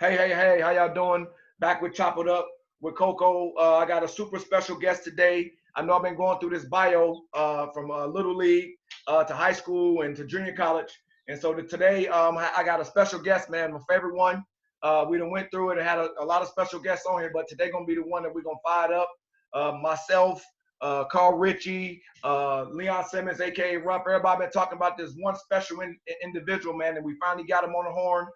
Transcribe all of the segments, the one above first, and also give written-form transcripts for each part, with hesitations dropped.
Hey, how y'all doing? Back with Chop It Up with Coco. I got a super special guest today. I know I've been going through this bio from Little League to high school and to junior college. And so today I got a special guest, man, my favorite one. We done went through it and had a lot of special guests on here, but today going to be the one that we're going to fire up. Myself, Carl Ritchie, Leon Simmons, a.k.a. Ruff. Everybody been talking about this one special individual, man, and we finally got him on the horn.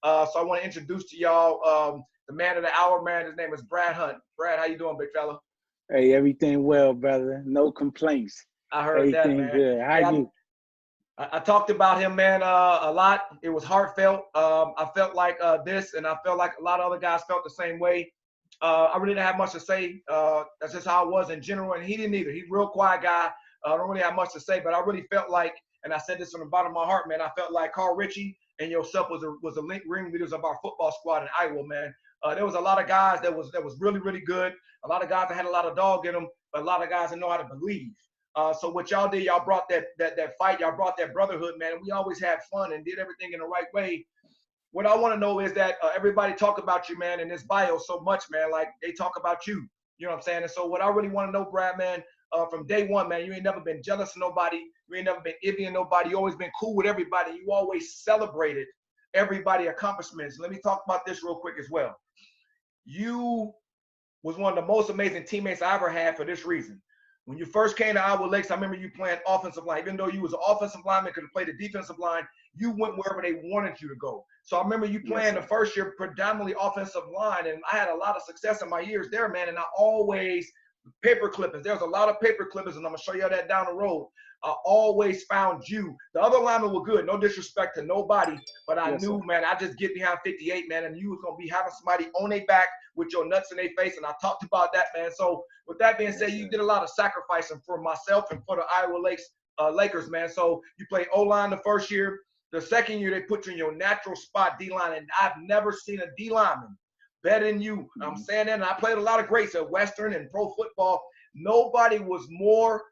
So I want to introduce to y'all the man of the hour, man. His name is Brad Hunt. Brad, how you doing, big fella? Hey, everything well, brother. No complaints. I heard that, Everything man. good. How Hey, you? I talked about him, man, a lot. It was heartfelt. I felt like this, and I felt like a lot of other guys felt the same way. I really didn't have much to say. That's just how I was in general, and he didn't either. He's a real quiet guy. I don't really have much to say, but I really felt like, and I said this from the bottom of my heart, man, I felt like Carl Ritchie and yourself was the ring leaders of our football squad in Iowa, man. There was a lot of guys that was really, really good. A lot of guys that had a lot of dog in them, but a lot of guys that know how to believe. So what y'all did, y'all brought that fight, y'all brought that brotherhood, man. And we always had fun and did everything in the right way. What I want to know is that everybody talk about you, man, in this bio so much, man. Like they talk about you. You know what I'm saying? And so what I really want to know, Brad, man, from day one, man, you ain't never been jealous of nobody. You ain't never been envying nobody. You always been cool with everybody. You always celebrated everybody's accomplishments. Let me talk about this real quick as well. You was one of the most amazing teammates I ever had for this reason. When you first came to Iowa Lakes, I remember you playing offensive line. Even though you was an offensive lineman, could have played the defensive line, you went wherever they wanted you to go. So I remember you playing the first year predominantly offensive line, and I had a lot of success in my years there, man. And I always paper clippings. There's a lot of paper clippings, and I'm gonna show you that down the road. I always found you. The other linemen were good, no disrespect to nobody, but I knew, man, I just get behind 58, man, and you was gonna be having somebody on their back with your nuts in their face, and I talked about that, man. So with that being said, you did a lot of sacrificing for myself and for the Iowa Lakes Lakers, man. So you played O-line the first year. The second year, they put you in your natural spot, D-line, and I've never seen a D-lineman better than you. Mm-hmm. I'm saying that, and I played a lot of greats at Western and pro football. Nobody was more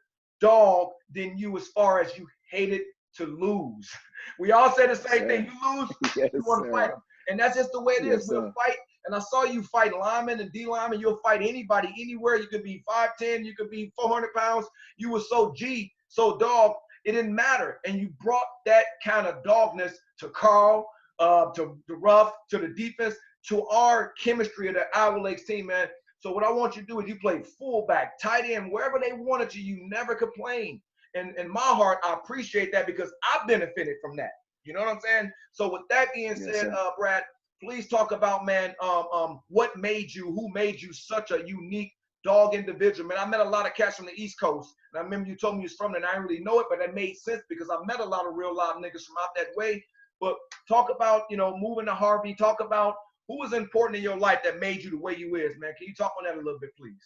dog than you as far as you hated to lose. We all say the same thing. You lose, you want to fight them. And that's just the way it is. We'll fight. And I saw you fight linemen and D-linemen. You'll fight anybody, anywhere. You could be 5'10", you could be 400 pounds. You were so G, so dog. It didn't matter. And you brought that kind of dogness to Carl, to the Ruff, to the defense, to our chemistry of the Iowa Lakes team, man. So what I want you to do is you play fullback, tight end, wherever they wanted you never complained. And in my heart, I appreciate that because I benefited from that. You know what I'm saying? So with that being said, Brad, please talk about, man, what made you, who made you such a unique dog individual, man. I met a lot of cats from the East Coast, and I remember you told me you was from there, and I didn't really know it, but that made sense because I met a lot of real live niggas from out that way. But talk about, you know, moving to Harvey. Talk about who was important in your life that made you the way you is, man. Can you talk on that a little bit, please?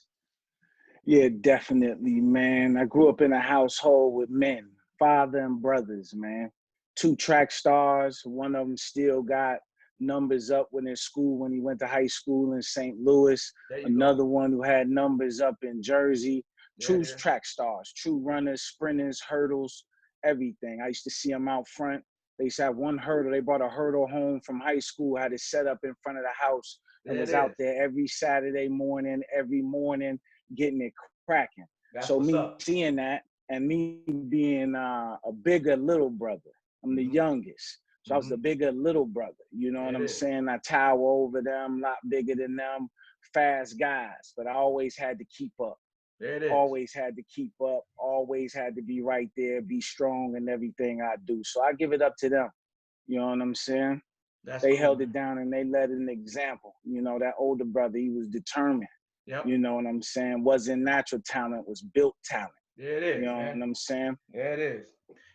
Yeah, definitely, man. I grew up in a household with men, father and brothers, man. 2 track stars. One of them still got numbers up when in school, when he went to high school in St. Louis. Another one who had numbers up in Jersey. True track stars, true runners, sprinters, hurdles, everything. I used to see them out front. They used to have one hurdle. They brought a hurdle home from high school, had it set up in front of the house, and was out there every Saturday morning, every morning, getting it cracking. So me seeing that and me being a bigger little brother, I'm the youngest. So I was the bigger little brother, you know what I'm saying? I tower over them, a lot bigger than them, fast guys, but I always had to keep up. Always had to keep up, always had to be right there, be strong in everything I do. So I give it up to them, you know what I'm saying? They held it down and they led an example. You know, that older brother, he was determined. You know what I'm saying? Wasn't natural talent, was built talent. Yeah, it is. You know what I'm saying? Yeah, it is.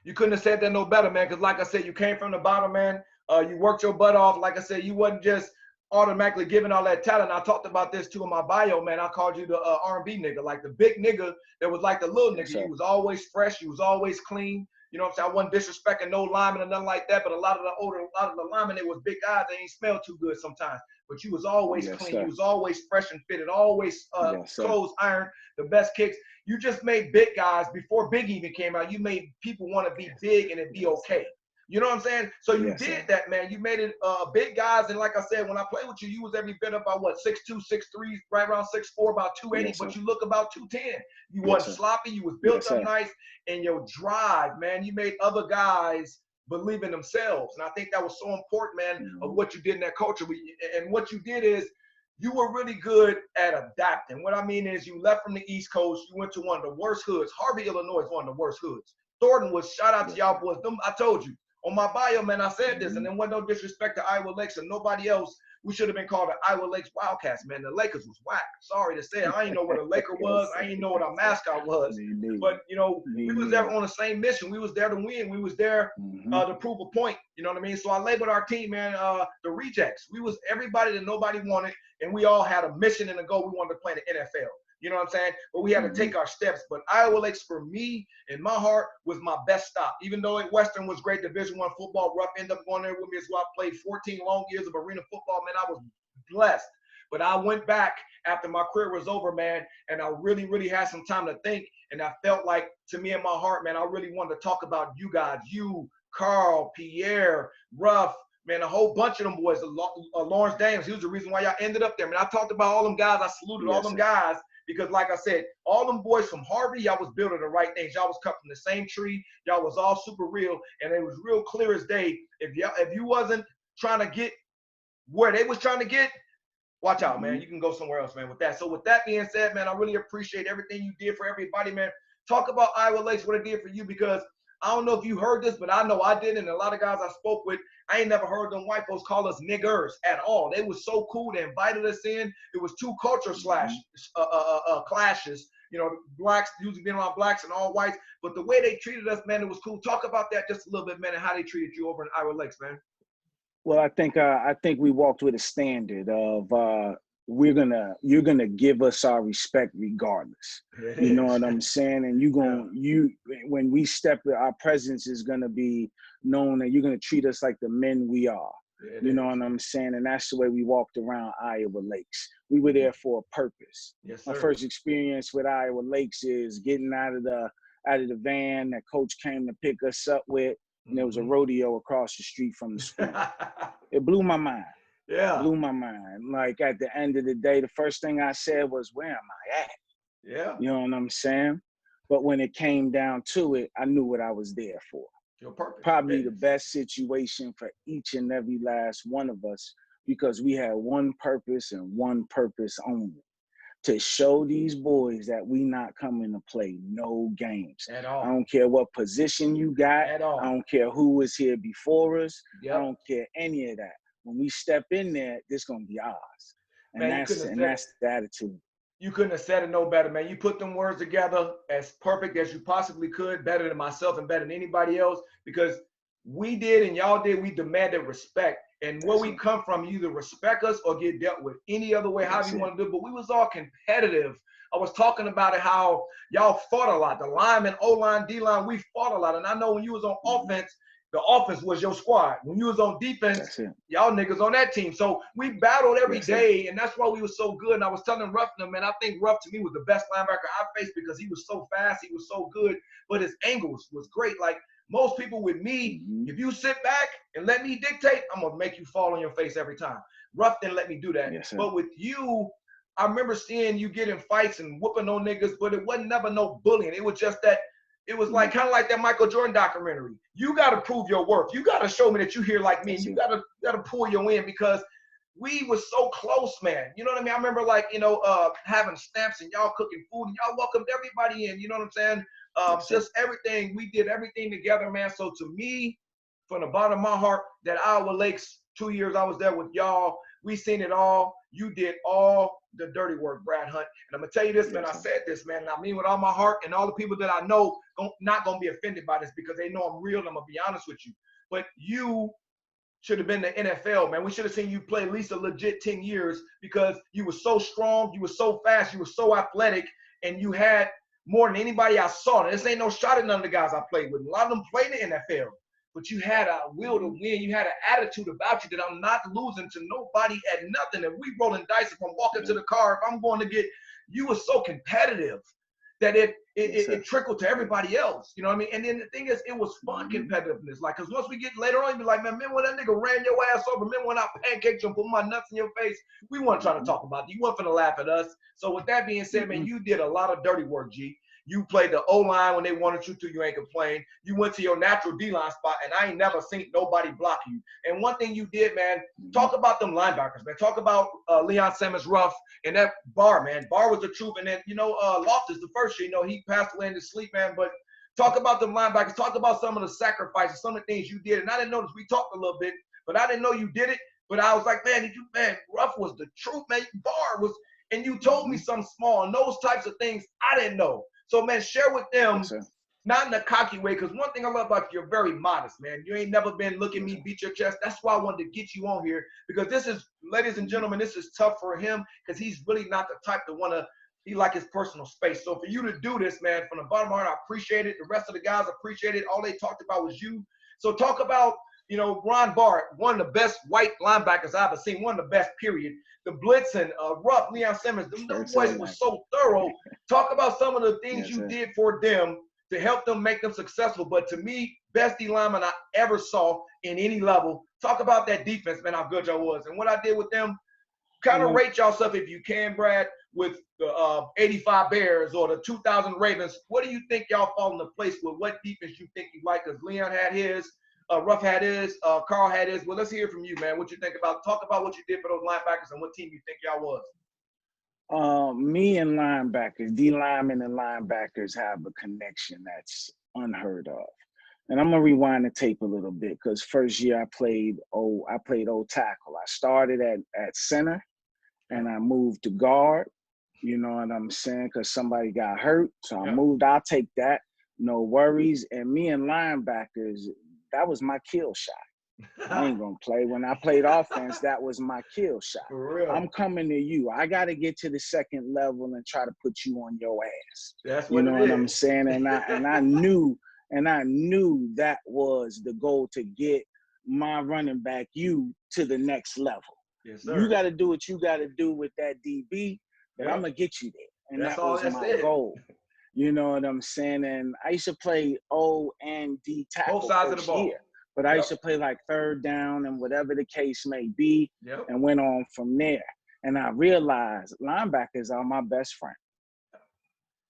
You couldn't have said that no better, man, because like I said, you came from the bottom, man. You worked your butt off. Like I said, you wasn't just automatically giving all that talent. I talked about this too in my bio, man. I called you the R&B nigga, like the big nigga that was like the little nigga. You was always fresh. You was always clean. You know what I'm saying? I wasn't disrespecting no lineman or nothing like that, but a lot of the linemen, they was big guys. They ain't smell too good sometimes. But you was always clean. You was always fresh and fitted, always clothes ironed, the best kicks. You just made big guys before Big even came out. You made people want to be big and it be okay. You know what I'm saying? So you Yes, did sir. that, man. You made it big guys. And like I said, when I played with you, you was every bit about what, 6'2", 6'3", right around 6'4", about 280, Yes, but sir. you look about 210. You Yes, wasn't sir. sloppy. You was built Yes, up sir. nice. And your drive, man, you made other guys believe in themselves. And I think that was so important, man, of Mhm. what you did in that culture. And what you did is you were really good at adapting. What I mean is you left from the East Coast. You went to one of the worst hoods. Harvey, Illinois is one of the worst hoods. Thornton was, shout out to Yes, y'all sir. boys. I told you on my bio, man, I said this, and Mhm. then wasn't no disrespect to Iowa Lakes and nobody else. We should have been called the Iowa Lakes Wildcats, man. The Lakers was whack. Sorry to say, I ain't know what a Laker was. Yes, I sir. ain't know what Yes, a sir. mascot was. Me neither. But you know, Me we was there neither. on the same mission. We was there to win. We was there Mhm. to prove a point. You know what I mean? So I labeled our team, man, the rejects. We was everybody that nobody wanted, and we all had a mission and a goal. We wanted to play in the NFL. You know what I'm saying? But we had to Mhm. take our steps. But Iowa Lakes, for me, in my heart, was my best stop. Even though Western was great, Division I football, Rupp ended up going there with me as well. I played 14 long years of arena football. Man, I was blessed. But I went back after my career was over, man, and I really, really had some time to think. And I felt like, to me in my heart, man, I really wanted to talk about you guys, you, Carl, Pierre, Ruff, man, a whole bunch of them boys. Lawrence Daniels, he was the reason why y'all ended up there. Man, I talked about all them guys. I saluted all Yes, them sir. guys because, like I said, all them boys from Harvard, y'all was building the right things. Y'all was cut from the same tree. Y'all was all super real, and it was real clear as day. If you wasn't trying to get where they was trying to get, watch out, man. Mhm. You can go somewhere else, man, with that. So with that being said, man, I really appreciate everything you did for everybody, man. Talk about Iowa Lakes, what it did for you, because I don't know if you heard this, but I know I did, and a lot of guys I spoke with, I ain't never heard them white folks call us niggers at all. They was so cool. They invited us in. It was two culture Mhm. clashes. You know, blacks usually being around blacks and all whites, but the way they treated us, man, it was cool. Talk about that just a little bit, man, and how they treated you over in Iowa Lakes, man. Well, I think we walked with a standard of you're gonna give us our respect regardless. It You know is. what I'm saying? And Yeah, when we step, our presence is gonna be known, and you're gonna treat us like the men we are. it You know is. what I'm saying? And that's the way we walked around Iowa Lakes. We were there for a purpose. Yes, My sir. first experience with Iowa Lakes is getting out of the van that coach came to pick us up with, and there was a Mm-hmm. rodeo across the street from the school. It blew my mind. Yeah, Blew my mind. Like at the end of the day, the first thing I said was, "Where am I at?" yeah. You know what I'm saying? But when it came down to it, I knew what I was there for. Your purpose, Probably the business. best situation for each and every last one of us, because we had one purpose and one purpose only: to show these boys that we not coming to play no games. At I all. don't care what position you got. At I all. don't care who was here before us. I Yep. don't care any of that. When we step in there, this gonna be ours, and Man, that's and that's the attitude. you couldn't have said it no better, man. You put them words together as perfect as you possibly could, better than myself and better than anybody else, because we did and y'all did, we demanded respect. And where That's we it. come from, you either respect us or get dealt with any other way, however That's you it. want to do it. But we was all competitive. I was talking about it, how y'all fought a lot. The linemen, O-line, D-line, we fought a lot. And I know when you was on Mhm. offense, the offense was your squad. When you was on defense, That's it. y'all niggas on that team. So we battled every Yes, sir. day, and that's why we were so good. And I was telling Ruffin, man, I think Ruff to me was the best linebacker I faced because he was so fast, he was so good, but his angles was great. Like most people with me, Hmm. if you sit back and let me dictate, I'm gonna make you fall on your face every time. Ruff didn't let me do that. Yes, sir. But with you, I remember seeing you get in fights and whooping on niggas, but it wasn't never no bullying. It was just that it was like Mm. kind of like that Michael Jordan documentary. You got to prove your worth. You got to show me that you here like me, and That's you it. got to pull your in because we was so close, man. You know what I mean? I remember like having stamps and y'all cooking food and y'all welcomed everybody in. You know what I'm saying? Yes, sir. Just everything we did everything together, man. So to me, from the bottom of my heart, that Iowa Lakes 2 years I was there with y'all, we seen it all. You did all the dirty work, Brad Hunt. And I'm gonna tell you this, man. Yes, I sir. said this, man, and I mean with all my heart. And all the people that I know not gonna be offended by this because they know I'm real. And I'm gonna be honest with you. But you should have been the NFL, man. We should have seen you play at least a legit 10 years because you were so strong, you were so fast, you were so athletic, and you had more than anybody I saw. And this ain't no shot at none of the guys I played with. A lot of them played in the NFL, but you had a will to Hmm. win. You had an attitude about you that I'm not losing to nobody at nothing. If we rolling dice, if I'm walking to Yeah. the car, if I'm going to get, you were so competitive. that it Yes, sir. trickled to everybody else. You know what I mean? And then the thing is, it was fun Mhm. competitiveness. Like, because once we get later on, you be like, man, remember when that nigga ran your ass over? Remember when I pancaked you and put my nuts in your face? We weren't trying to Mhm. talk about it. You weren't finna laugh at us. So with that being said, man, Mm-mm. you did a lot of dirty work, G. You played the O-line when they wanted you to. You ain't complain. You went to your natural D-line spot, and I ain't never seen nobody block you. And one thing you did, man, Mhm. talk about them linebackers, man. Talk about Leon Simmons, Ruff, and that Barr, man. Barr was the truth. And then, Loftus, the first year, he passed away in his sleep, man. But talk about them linebackers. Talk about some of the sacrifices, some of the things you did. And I didn't notice. We talked a little bit, but I didn't know you did it. But I was like, man, Ruff was the truth, man. Barr was, and you told me Mhm. something small. And those types of things I didn't know. So, man, share with Yes, them, sir. not in a cocky way, because one thing I love about you, you're very modest, man. You ain't never been look at Yes, me, sir. beat your chest. That's why I wanted to get you on here, because this is, ladies and Mhm. gentlemen, this is tough for him, because he's really not the type to want to be like his personal space. So for you to do this, man, from the bottom of my heart, I appreciate it. The rest of the guys appreciate it. All they talked about was you. So talk about, Ron Barr, one of the best white linebackers I've ever seen, one of the best, period. The blitz and Rupp, Leon Simmons, them Yes, sir. boys was Like so thorough. Talk about some of the things yes, you sir. did for them to help them make them successful. But to me, best D lineman I ever saw in any level. Talk about that defense, man, how good y'all was. And what I did with them, kind of Well, rate y'all stuff if you can, Brad, with the 85 Bears or the 2000 Ravens. What do you think y'all fall into place with? What defense you think you like? Because Leon had his, Ruff had his, Carl had his. Well, let's hear from you, man. What you think about? Talk about what you did for those linebackers and what team you think y'all was. me and linebackers, D linemen and linebackers have a connection that's unheard of. And I'm gonna rewind the tape a little bit because first year I played old tackle. I started at center Yeah, and I moved to guard. You know what I'm saying? Because somebody got hurt, so I yeah. moved. I'll take that, no worries. And me and linebackers, that was my kill shot. I ain't gonna play. When I played offense, that was my kill shot. For I'm real. coming to you. I got to get to the second level and try to put you on your ass. That's You what know it what I'm is. saying? And I knew that was the goal to get my running back you to the next level. Yes, You sir. got to do what you got to do with that DB, but I'm Yep. gonna get you there. And That's that all. was That's my it. goal. You know what I'm saying? And I used to play O and D Both tackle sides of the first year, ball. but I used Yep. to play like third down and whatever the case may be, Yep. and went on from there. And I realized linebackers are my best friend.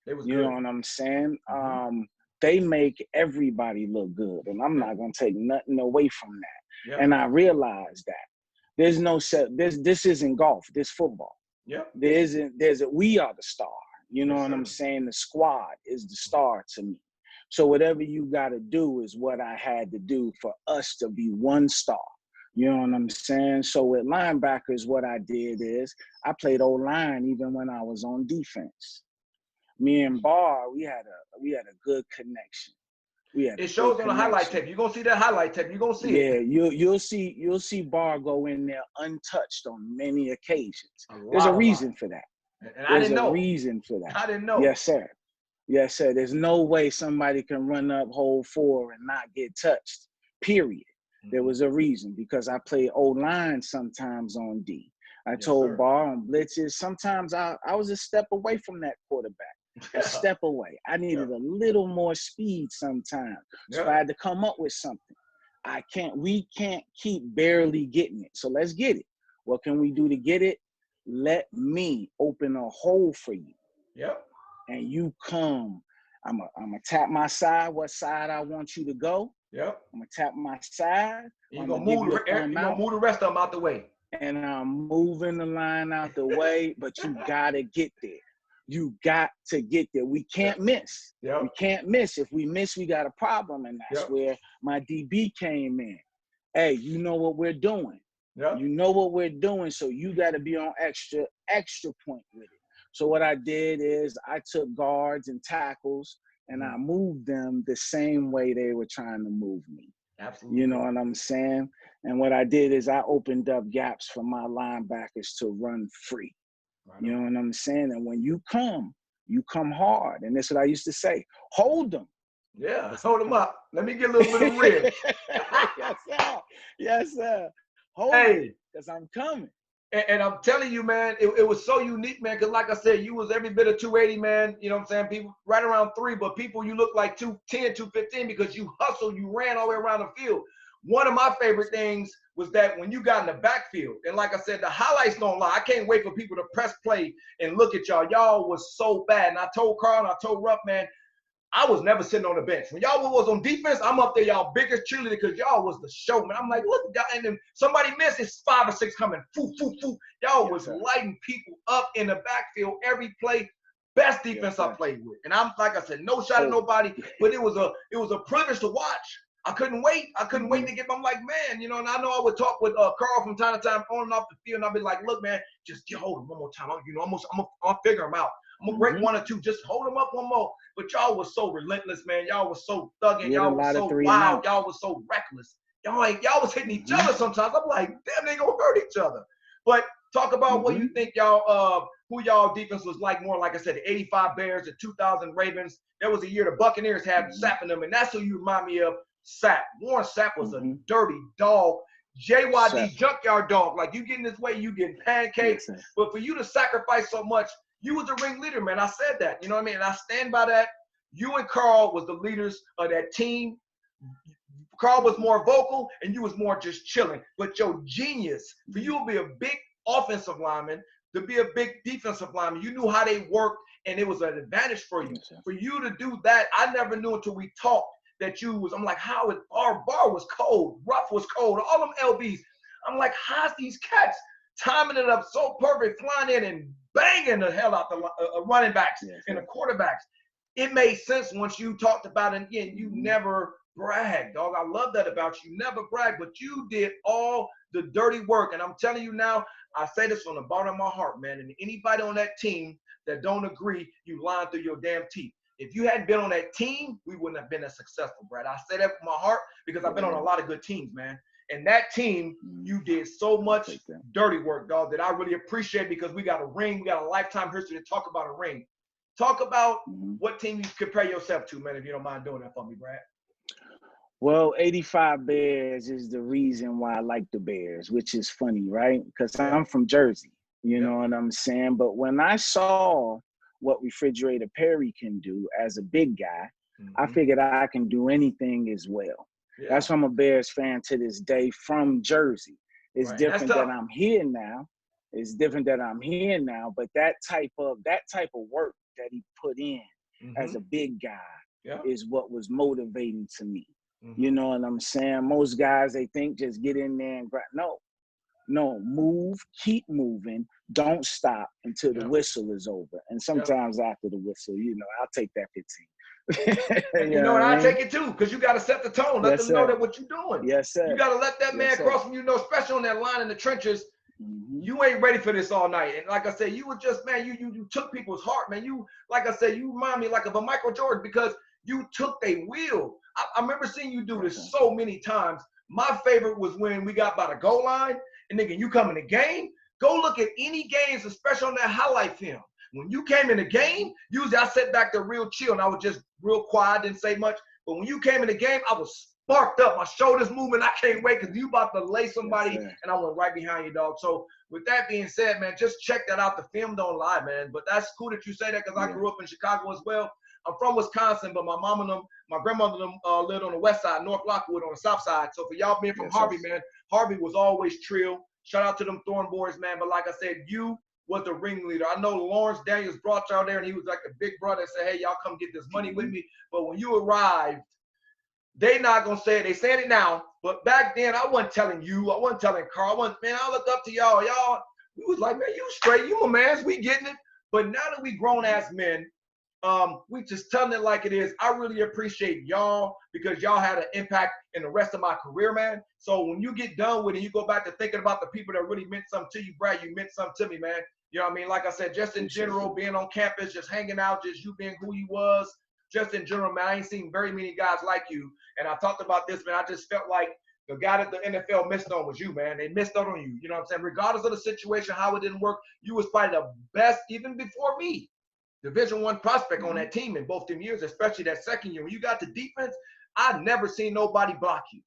It was You know good. what I'm saying? Mm-hmm. They make everybody look good, and I'm Yep. not gonna take nothing away from that. Yep. And I realized that there's no set. This isn't golf. This football. Yep. There isn't. We are the star. You know Yes, what I'm sir. saying? The squad is the star to me. So whatever you got to do is what I had to do for us to be one star. You know what I'm saying? So with linebackers, what I did is I played O-line even when I was on defense. Me and Barr, we had a good connection. We had It a good shows on the highlight connection. tape. You're gonna see that highlight tape. You're gonna see it. Yeah, you'll see Barr go in there untouched on many occasions. A There's a lot. reason for that. And I There's didn't a know. reason for that. I didn't know. Yes, sir. Yes, sir. There's no way somebody can run up hole 4 and not get touched. Period. There Mhm. was a reason because I play O-line sometimes on D. I Yes, told sir. Barr on blitzes, sometimes I was a step away from that quarterback. A Yeah. step away. I needed Yep. a little more speed sometimes. So I Yep. had to come up with something. We can't keep barely getting it. So let's get it. What can we do to get it? Let me open a hole for you Yep. and you come. I'm gonna tap my side, what side I want you to go. Yep. I'm gonna tap my side. And I'm gonna give you a thumb you're gonna out, move the rest of them out the way. and I'm moving the line out the way, but you gotta get there. You got to get there. We can't Yep. miss. We Yep. can't miss. If we miss, we got a problem, and that's Yep. where my DB came in. Hey, you know what we're doing. Yep. You know what we're doing, so you got to be on extra point with it. So what I did is I took guards and tackles and I Mhm. moved them the same way they were trying to move me. You know Absolutely. what I'm saying? And what I did is I opened up gaps for my linebackers to run free. Right You on. know what I'm saying? And when you come hard. And that's what I used to say. Hold them Yeah. because I'm Hold them coming. up. Let me get a little bit of ribs. Yes, sir. Yes, sir. Hold them Hey, because I'm coming. And I'm telling you, man, it was so unique, man, because like I said, you was every bit of 280, man. You know what I'm saying? People right around 3, but people, you look like 210, 215 because you hustled, you ran all the way around the field. One of my favorite things was that when you got in the backfield, and like I said, the highlights don't lie. I can't wait for people to press play and look at y'all. Y'all was so bad. And I told Carl and I told Ruff, man, I was never sitting on the bench. When y'all was on defense, I'm up there, y'all biggest cheerleader, because y'all was the show, man. I'm like, look, y'all, and then somebody missed, it's 5 or 6 coming. Foo, foo, foo. Y'all was lighting people up in the backfield every play. Best defense I played with. And I'm like I said, no shot at nobody, but it was a privilege to watch. I couldn't wait. I couldn't wait to get. I'm like, man, you know, and I know I would talk with Carl from time to time on and off the field, and I'd be like, look, man, just hold him one more time. I'll figure him out. I'm gonna break 1 or 2. Just hold him up one more. But y'all was so relentless, man. Y'all was so thugging. Y'all was so wild. Y'all was so reckless. Y'all was hitting each other sometimes. I'm like, damn, they gonna hurt each other. But talk about what you think y'all, who y'all defense was like more. Like I said, the 85 Bears, the 2000 Ravens. That was the year the Buccaneers had Sapp in them, and that's who you remind me of. Sapp. Warren Sapp was a dirty dog. JYD, junkyard dog. Like, you getting this way, you getting pancakes. But for you to sacrifice so much, you was the ringleader, man. I said that. You know what I mean? And I stand by that. You and Carl was the leaders of that team. Carl was more vocal, and you was more just chilling. But your genius, for you to be a big offensive lineman, to be a big defensive lineman, you knew how they worked, and it was an advantage for you. For you to do that, I never knew until we talked that you was, I'm like, how is Bar was cold, Ruff was cold, all them LBs. I'm like, how's these cats timing it up so perfect, flying in and banging the hell out the running backs and the quarterbacks. It made sense once you talked about it. Again, you never bragged, dog. I love that about you. You never bragged, but you did all the dirty work. And I'm telling you now, I say this from the bottom of my heart, man. And anybody on that team that don't agree, you lying through your damn teeth. If you hadn't been on that team, we wouldn't have been as successful, Brad. I say that with my heart because I've been on a lot of good teams, man. And that team, you did so much dirty work, dog, that I really appreciate because we got a ring. We got a lifetime history to talk about a ring. Talk about what team you compare yourself to, man, if you don't mind doing that for me, Brad. Well, 85 Bears is the reason why I like the Bears, which is funny, right? Because I'm from Jersey, you know what I'm saying? But when I saw what Refrigerator Perry can do as a big guy, I figured I can do anything as well. That's why I'm a Bears fan to this day from Jersey. It's different that I'm here now. It's different that I'm here now, but that type of work that he put in as a big guy is what was motivating to me. You know what I'm saying? Most guys, they think just get in there and grab. No, move, keep moving, don't stop until the whistle is over. And sometimes after the whistle, you know, I'll take that 15. And you know what? I take it too, because you got to set the tone. Let them know that what you're doing. Yes, sir. You got to let that man cross from you, know, especially on that line in the trenches. You ain't ready for this all night. And like I said, you were just, man, you took people's heart, man. You, like I said, you remind me like of a Michael Jordan because you took their will. I remember seeing you do this so many times. My favorite was when we got by the goal line, and nigga, you come in the game, go look at any games, especially on that highlight film. When you came in the game, usually I sat back there real chill, and I was just real quiet, didn't say much. But when you came in the game, I was sparked up. My shoulders moving. I can't wait because you about to lay somebody, and I went right behind you, dog. So with that being said, man, just check that out. The film don't lie, man. But that's cool that you say that because I grew up in Chicago as well. I'm from Wisconsin, but my mom and them, my grandmother and them lived on the west side, North Lockwood on the south side. So for y'all being from Harvey, man, Harvey was always trill. Shout out to them Thorn boys, man. But like I said, you was the ringleader. I know Lawrence Daniels brought y'all there, and he was like the big brother and said, hey, y'all come get this money with me. But when you arrived, they not going to say it. They saying it now. But back then, I wasn't telling you. I wasn't telling Carl. Man, I look up to y'all. Y'all, we was like, man, you straight. You a man. We getting it. But now that we grown-ass men, we just telling it like it is. I really appreciate y'all because y'all had an impact in the rest of my career, man. So when you get done with it, you go back to thinking about the people that really meant something to you, Brad. You meant something to me, man. You know what I mean? Like I said, just in general, being on campus, just hanging out, just you being who you was, just in general, man. I ain't seen very many guys like you. And I talked about this, man. I just felt like the guy that the NFL missed on was you, man. They missed out on you. You know what I'm saying? Regardless of the situation, how it didn't work, you was probably the best, even before me. Division I prospect on that team in both them years, especially that second year. When you got to defense, I never seen nobody block you.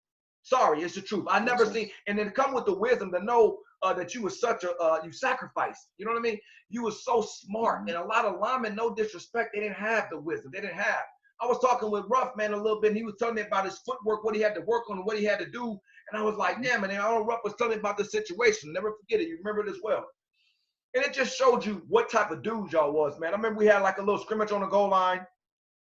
Sorry, it's the truth. I never seen, and then come with the wisdom to know that you was such a, you sacrificed. You know what I mean? You was so smart. And a lot of linemen, no disrespect, they didn't have the wisdom. They didn't have. I was talking with Ruff, man, a little bit, and he was telling me about his footwork, what he had to work on, and what he had to do. And I was like, damn, and then Ruff was telling me about the situation. Never forget it. You remember it as well. And it just showed you what type of dudes y'all was, man. I remember we had like a little scrimmage on the goal line.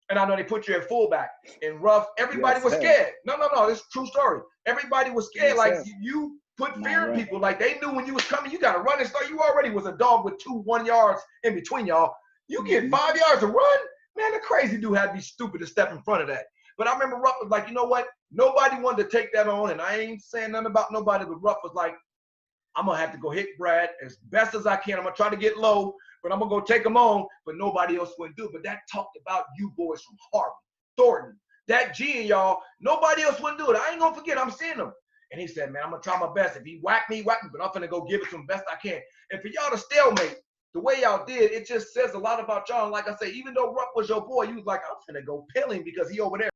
And I know they put you at fullback. And Ruff, everybody was scared. No, this is a true story. Everybody was scared. Like you put fear in people. Like they knew when you was coming, you got to run and start. You already was a dog with 1 yards in between y'all. You get 5 yards to run? Man, the crazy dude had to be stupid to step in front of that. But I remember Ruff was like, you know what? Nobody wanted to take that on. And I ain't saying nothing about nobody, but Ruff was like, I'm going to have to go hit Brad as best as I can. I'm going to try to get low, but I'm going to go take him on, but nobody else wouldn't do it. But that talked about you boys from Harvey, Thornton, that G and y'all, nobody else wouldn't do it. I ain't going to forget. I'm seeing him. And he said, man, I'm going to try my best. If he whack me, but I'm going to go give it to him best I can. And for y'all to stalemate the way y'all did, it just says a lot about y'all. And like I say, even though Rupp was your boy, you was like, I'm going to go pill him because he over there.